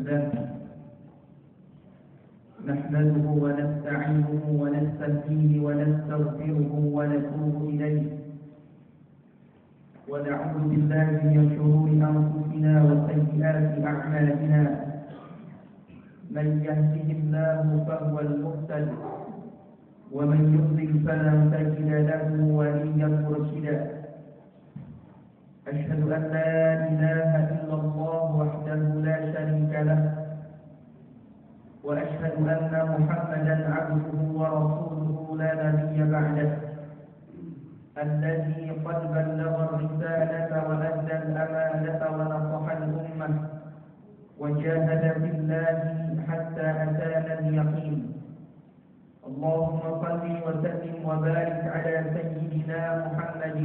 لله نحمده ونستعينه ونستهديه ونستغفره ونتوب إليه ونعوذ بالله من شرور أنفسنا وسيئات أعمالنا من يهده الله فهو المهتد ومن يضلل فلا تجد له وليا مرشدا أشهد أن لا إله إلا الله وحده لا شريك له وأشهد أن محمدا عبده ورسوله لا نبي بعده الذي قد بلغ الرسالة وأدى الأمانة ونصح الأمة وجاهد في الله حتى أتانا اليقين اللهم صل وسلم وبارك على سيدنا محمد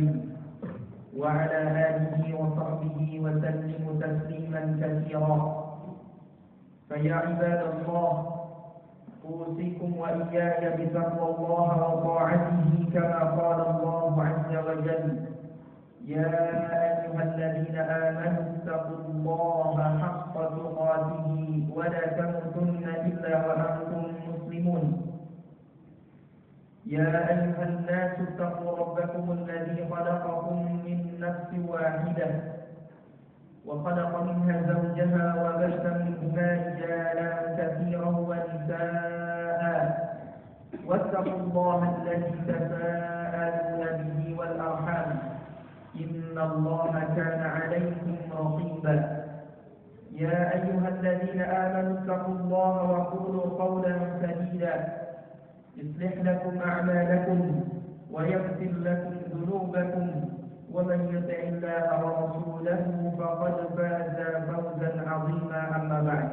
وعلى آله وصحبه وسلم تسليما كثيرا فيا عباد الله أوصيكم وإياي بتقوى الله وطاعته كما قال الله عز وجل يا أيها الذين آمنوا اتقوا الله حق تقاته ولا تموتن إلا وأنتم مسلمون يا أيها الناس اتقوا ربكم الذي خلقكم من نفس واحدة وخلق منها زوجها وبث منهما رجالا كثيرا ونساء واتقوا الله الذي تساءلون به والأرحام إن الله كان عليكم رقيبا يا أيها الذين آمنوا اتقوا الله وقولوا قولا سديدا يصلح لكم أعمالكم ويغفر لكم ذنوبكم ومن يطع الله ورسوله فقد فاز فوزا عظيما أما بعد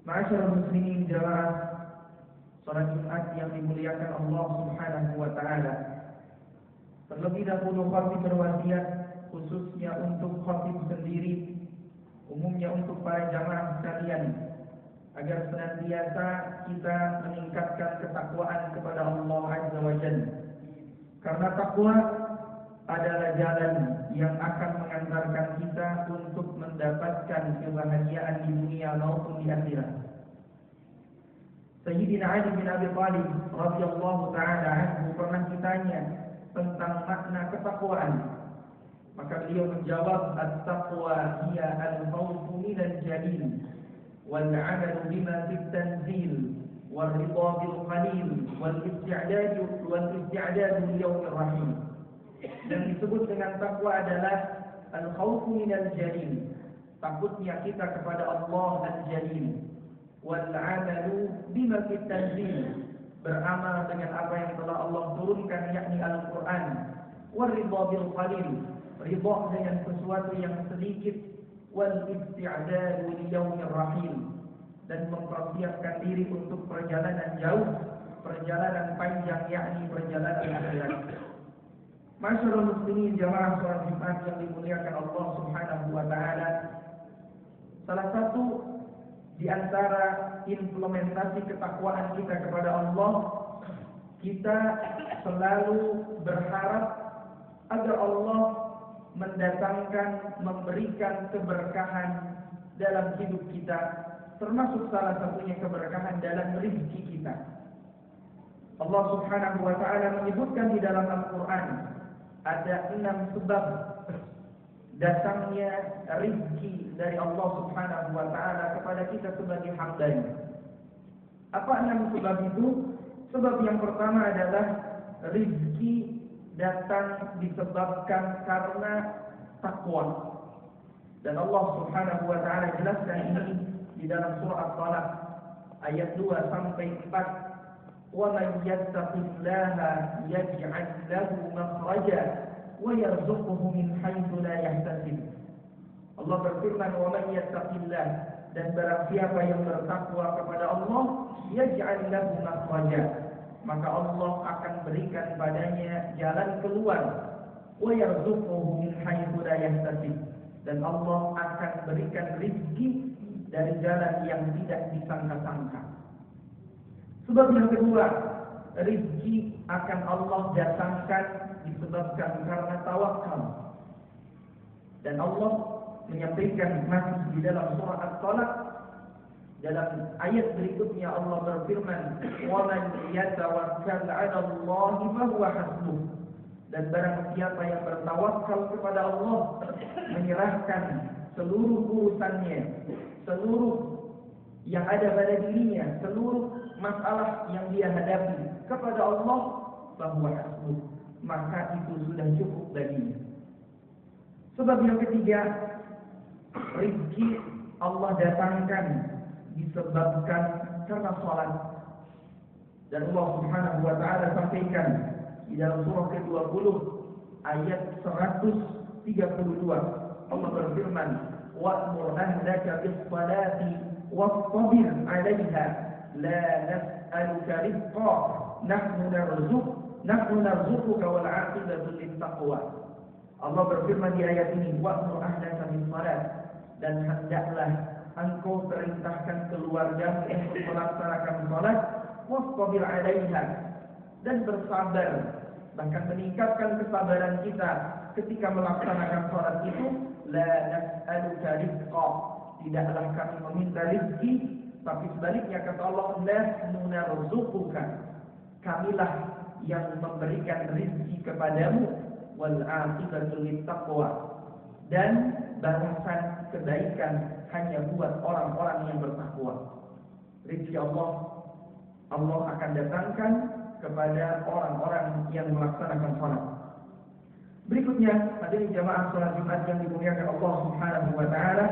Ma'asyiral muslimin jamaah salat Jumat yang dimuliakan Allah Subhanahu wa taala. Terlebih dahulu khatib berwasiat khususnya untuk khatib sendiri, umumnya untuk para jamaah sekalian, agar senantiasa kita meningkatkan ketakwaan kepada Allah Azza wa Jalla. Karena takwa adalah jalan yang akan mengantarkan kita untuk mendapatkan kebahagiaan di dunia maupun di akhirat. Sayyidina Ali bin Abi Thalib radhiyallahu taala anhu pernah ditanya tentang makna ketakwaan. Maka beliau menjawab, at-taqwa hiya al-khawfu minal jalil wal 'amalu bima fit tanzil wal ridha bil qalil wal isti'dad lil yawmir rahim. Yang disebut dengan takwa adalah al-khawfu minal jalil, takutnya kita kepada Allah al-jalil, wal 'amalu bima fit tanzil, beramal dengan apa yang telah Allah turunkan yakni Al-Qur'an, wal ridha bil qalil, ridha dengan sesuatu yang sedikit, wal isti'dad lil yawmir rahim, dan mempersiapkan diri untuk perjalanan jauh, perjalanan panjang yakni perjalanan akhirat. Ma'asyiral muslimin jamaah salat Jumat yang dimuliakan Allah Subhanahu wa taala, salah satu di antara implementasi ketakwaan kita kepada Allah, kita selalu berharap agar Allah mendatangkan, memberikan keberkahan dalam hidup kita, termasuk salah satunya keberkahan dalam rezeki kita. Allah Subhanahu wa taala menyebutkan di dalam Al-Qur'an ada 6 sebab datangnya rezeki dari Allah Subhanahu wa taala kepada kita sebagai hamba-Nya. Apa 6 sebab itu? Sebab yang pertama adalah rezeki datang disebabkan karena takwa. Dan Allah Subhanahu wa taala jelaskan ini di dalam surah At-Talaq ayat 2 sampai 4. وَمَنْ يَتَّقِ اللَّهَ يَجْعَلْ لَهُ مَخْرَجًا وَيَرْزُقْهُ مِنْ حَيْثُ لَا يَحْتَسِبُ. Allah berfirman, وَمَنْ يَتَّقِ اللَّهَ, dan barang siapa yang bertakwa kepada Allah, يَجْعَلْ لَهُ مَخْرَجًا, maka Allah akan berikan padanya jalan keluar, وَيَرْزُقْهُ مِنْ حَيْثُ لَا يَحْتَسِبُ, dan Allah akan berikan rezeki dari jalan yang tidak disangka-sangka. Sebab yang kedua, rezeki akan Allah datangkan disebabkan karena tawakal. Dan Allah menyampaikan masih di dalam surah At-Talaq. Dalam ayat berikutnya Allah berfirman, "Wa man yatawakkal 'ala Allahi fa huwa hasbuh." Dan barang siapa yang bertawakal kepada Allah, menyerahkan seluruh urusannya, seluruh yang ada pada dirinya, seluruh masalah yang dia hadapi kepada Allah, fa huwa hasbuh, maka itu sudah cukup baginya. Sebab yang ketiga, rezeki Allah datangkan disebabkan karena salat. Dan Allah Subhanahu wa taala sampaikan di dalam surah ke-20 ayat 132, Allah berfirman, "Wa'mur ahlaka bis-salati wastabir 'alaiha la nas'aluka rizqa nahnu narzuquka wal 'aqibatu lit-taqwa." Allah berfirman di ayat ini, "Wa'mur ahlaka bis-salat," dan hendaklah engkau perintahkan keluarga untuk melaksanakan salat, wastabir 'alaiha, dan bersabar, bahkan meningkatkan kesabaran kita ketika melaksanakan salat itu. La nas'aluka rizqa, tidaklah kami meminta rezeki, tapi sebaliknya kata Allah, nahnu narzuquka, kamilah yang memberikan rezeki kepadamu, wal 'aqibatu lit-taqwa, dan balasan kebaikan hanya buat orang-orang yang bertakwa. Rezeki Allah akan datangkan kepada orang-orang yang melaksanakan salat. Berikutnya, hadirin jamaah salat Jumat yang dimuliakan Allah Subhanahu wa taala,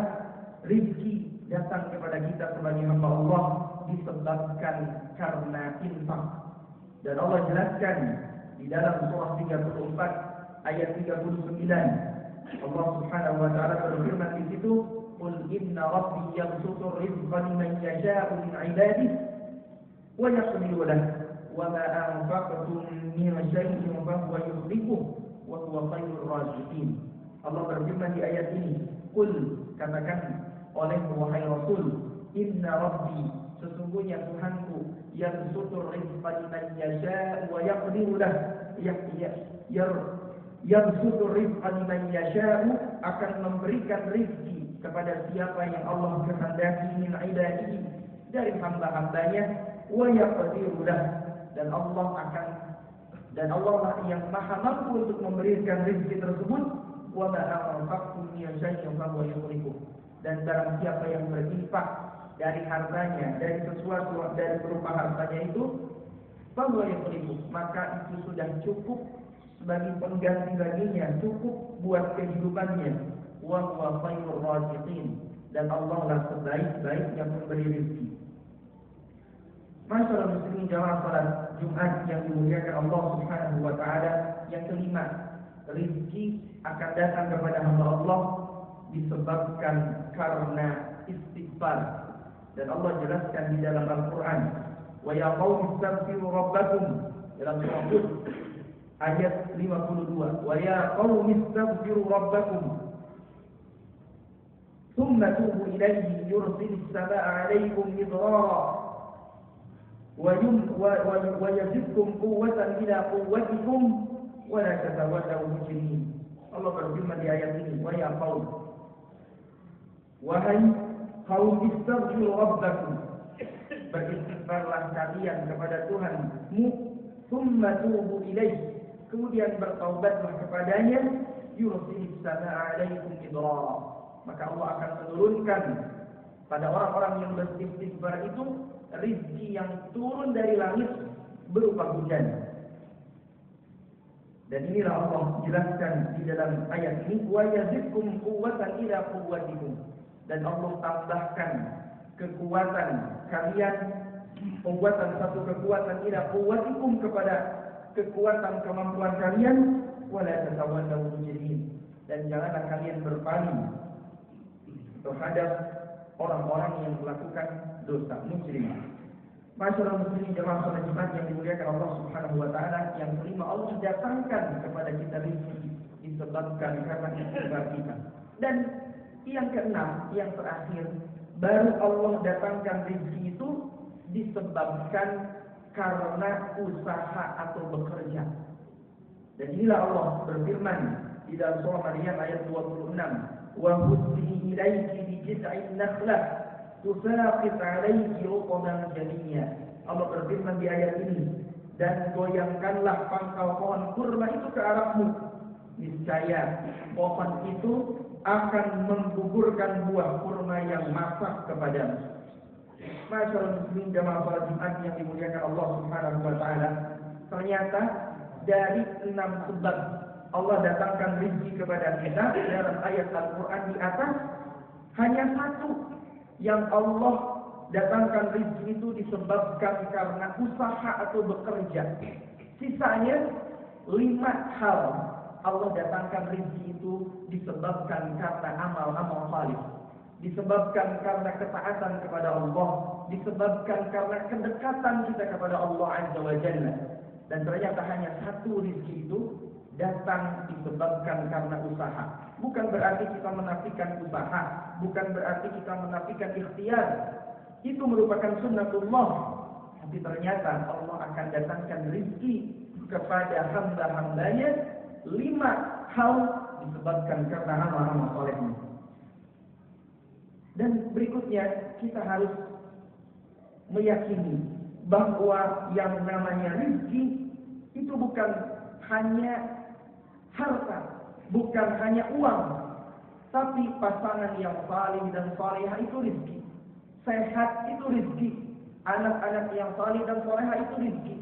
rezeki datang kepada kita sebagai hamba Allah disebabkan karena infak. Dan Allah jelaskan di dalam surah 34 ayat 39, Allah Subhanahu wa taala berfirman di situ, "Qul inna rabbi yabsutur rizqa liman yasha'u min 'ibadihi wa yaqdiru lahu wa ma anfaqtum min shay'in fa huwa yukhlifuhu wa huwa khairur raziqin." Allah berfirman di ayat ini, "Qul," katakan olehmu wahai Rasul, "Inna rabbi," sesungguhnya Tuhanku, "yabsutur rizqa liman yasha'u wa yaqdiru lahu." Yabsutur rizqa liman yasha'u, akan memberikan rezeki kepada siapa yang Allah kehendaki min ibadihi, dari hamba-hambanya, wa yaqdiru lahu, dan Allah lah yang maha mampu untuk memberikan rezeki tersebut. Wa ma anfaqtum min shay'in fa huwa yukhlifuh, dan barang siapa yang berinfak dari hartanya, dari sesuatu, dari berupa hartanya itu, fa huwa yukhlifuh, maka itu sudah cukup sebagai pengganti baginya, cukup buat kehidupannya. Wa huwa khairur raziqin, dan Allah lah sebaik-baiknya pemberi rezeki. Masyaallah muslimin jamaah salat Jumat yang dimuliakan Allah Subhanahu wa taala, yang kelima, rezeki akan datang kepada hamba Allah disebabkan karena istighfar. Dan Allah jelaskan di dalam Al-Qur'an, "Wa ya qaumi istaghfiru rabbakum," dalam surah Hud ayat 52, "Wa ya qaumi istaghfiru rabbakum thumma tubu ilayhi yursilis samaa'a 'alaykum midrara wa yazidkum quwwatan ila quwwatikum wa la tatawallaw mujrimin." Allah berfirman di ayat ini, "Wa ya qaum," wahai kaum, istaghfiru rabbakum, beristighfarlah kalian kepada Tuhanmu, thumma tubu ilaihi, kemudian bertaubatlah kepadanya, yursilis samaa'a 'alaykum midrara, maka Allah akan menurunkan pada orang-orang yang beristighfar itu rizki yang turun dari langit berupa hujan. Dan inilah Allah jelaskan di dalam ayat ini, "Wa yazidkum quwwatan ila quwwatikum," dan Allah tambahkan kekuatan kalian, satu kekuatan ila quwwatikum, kepada kekuatan kemampuan kalian, wa la tatawallaw mujrimin, dan janganlah kalian berpaling terhadap orang-orang yang melakukan dosa, mujrim. Masyaallah muslimin jamaah salat Jumat yang dimuliakan Allah Subhanahu wa taala, yang kelima, Allah datangkan kepada kita rezeki disebabkan karena istighfar kita. Dan yang keenam, yang terakhir, baru Allah datangkan rezeki itu disebabkan karena usaha atau bekerja. Dan inilah Allah berfirman di dalam surah Maryam ayat 26, wa huddi ilayki bi jiz'in nakhlah tusaqit 'alayki rutban janiyya. Allah berfirman di ayat ini, dan goyangkanlah pangkal pohon kurma itu ke arahmu. Niscaya pohon itu akan menggugurkan buah kurma yang masak kepadamu. Masyaallah muslimin jamaah salat Jumat yang dimuliakan Allah Subhanahu wa taala. Ternyata dari 6 sebab Allah datangkan rezeki kepada kita dalam ayat Al-Qur'an di atas, hanya satu yang Allah datangkan rezeki itu disebabkan karena usaha atau bekerja. Sisanya 5 hal Allah datangkan rezeki itu disebabkan karena amal-amal salih, disebabkan karena ketaatan kepada Allah, disebabkan karena kedekatan kita kepada Allah Azza wa Jalla. Dan ternyata hanya satu rezeki itu datang disebabkan karena usaha. Bukan berarti kita menafikan usaha, bukan berarti kita menafikan ikhtiar. Itu merupakan sunnatullah. Tapi ternyata Allah akan datangkan rezeki kepada hamba-hambanya 5 hal disebabkan karena amal-amal solehnya. Dan berikutnya kita harus meyakini bahwa yang namanya rezeki itu bukan hanya harta, bukan hanya uang, tapi pasangan yang salih dan salihah itu rezeki. Sehat itu rezeki. Anak-anak yang salih dan salihah itu rezeki.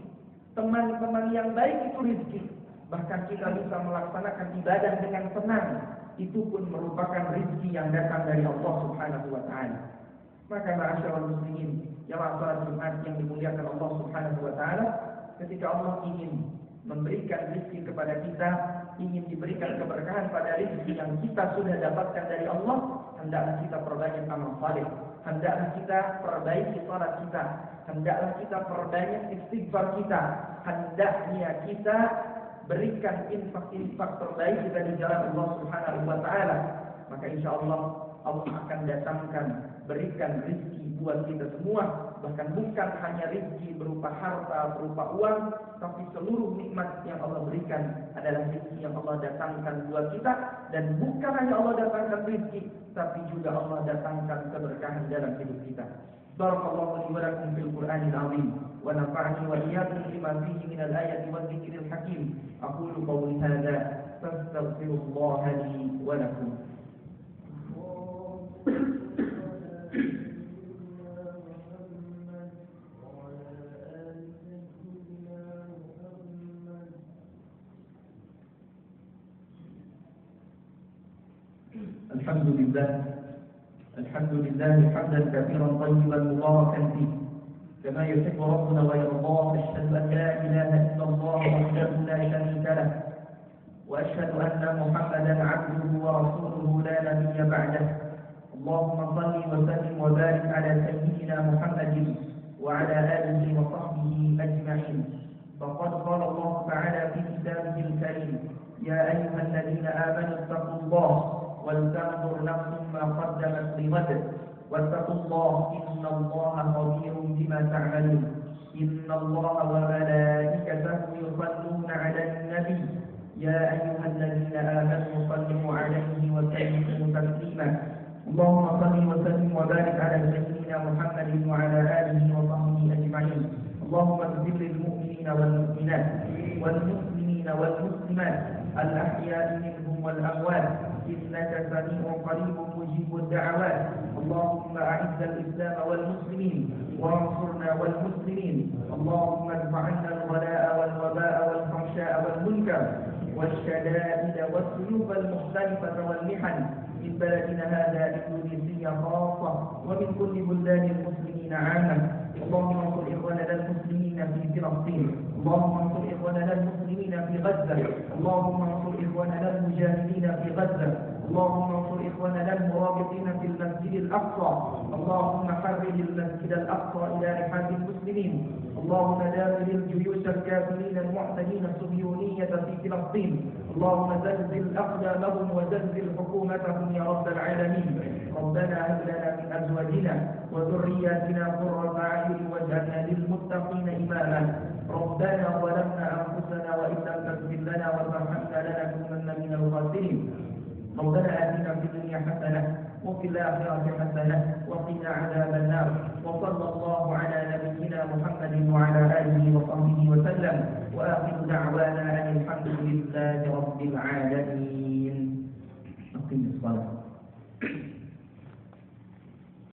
Teman-teman yang baik itu rezeki. Bahkan kita bisa melaksanakan ibadah dengan tenang, itu pun merupakan rezeki yang datang dari Allah Subhanahu wa taala. Maka ma'asyiral muslimin, jamaah salat Jumat yang dimuliakan Allah Subhanahu wa taala, ketika Allah ingin memberikan rezeki kepada kita, ingin diberikan keberkahan pada rezeki yang kita sudah dapatkan dari Allah, hendaklah kita perbanyak amal saleh, hendaklah kita perbaiki salat kita, hendaklah kita perbanyak istighfar kita, hendaknya kita berikan infak-infak terbaik kita di jalan Allah Subhanahu wa taala. Maka insyaallah Allah akan datangkan, berikan rezeki buat kita semua. Bahkan bukan hanya rezeki berupa harta, berupa uang, tapi seluruh nikmat yang Allah berikan adalah rezeki yang Allah datangkan buat kita. Dan bukan hanya Allah datangkan rezeki, tapi juga Allah datangkan keberkahan dalam hidup kita. Barakallahu li wa lakum fil Qur'anil 'azim wa nafa'ani wa iyyakum bima fihi minal ayati wadh dhikril hakim. Aqulu qawli hadza fastaghfirullaha li wa lakum. الحمد لله حمدا كثيرا طيبا مباركا فيه كما يحب ربنا ويرضاه. أشهد أن لا إله إلا الله وحده لا شريك له، وأشهد أن محمدا عبده ورسوله لا نبي بعده. اللهم صل وسلم وبارك على سيدنا محمد وعلى آله وصحبه أجمعين. فقد قال الله تعالى في كتابه الكريم: يا أيها الذين آمنوا اتقوا الله ولتنظر نفس ما قدمت لغد واتقوا الله إن الله خبير بما تعملون. إن الله وملائكته يصلون على النبي يا أيها الذين آمنوا صلوا عليه وسلموا تسليما. اللهم صل وسلم وبارك على سيدنا محمد وعلى آله وصحبه أجمعين. اللهم اغفر للمؤمنين والمؤمنات والمسلمين والمسلمات الأحياء منهم والأموات إنك سميع قريب مجيب الدعوات. اللهم أعز الإسلام والمسلمين وانصرنا والمسلمين. اللهم ادفع عنا الغلاء والوباء والفحشاء والمنكر والشدائد والسيوف المختلفة والمحن من بلدنا هذا إندونيسيا خاصة ومن كل بلدان المسلمين عامة. اللهم انصر إخواننا المسلمين في فلسطين. اللهم انصر إخواننا المسلمين في غزة. اللهم انصر إخواننا المجاهدين في غزة. اللهم انصر إخواننا المرابطين في المسجد الأقصى. اللهم حرر المسجد الأقصى إلى رحاب المسلمين. اللهم دامر الجيوش الكافرين المعتدين الصهيونية في فلسطين. اللهم زلزل أقدامهم وزلزل حكومتهم يا رب العالمين. ربنا هب لنا من أزواجنا وذرياتنا قرة أعين واجعلنا للمتقين إماما. ربنا ظلمنا أنفسنا وإن لم تغفر لنا وترحمنا لنكونن من الخاسرين. ربنا آتنا في الدنيا حسنة وفي الآخرة حسنة وقنا عذاب النار. وصلى الله على نبينا محمد وعلى آله وصحبه وسلم، وآخر دعوانا أن الحمد لله رب العالمين.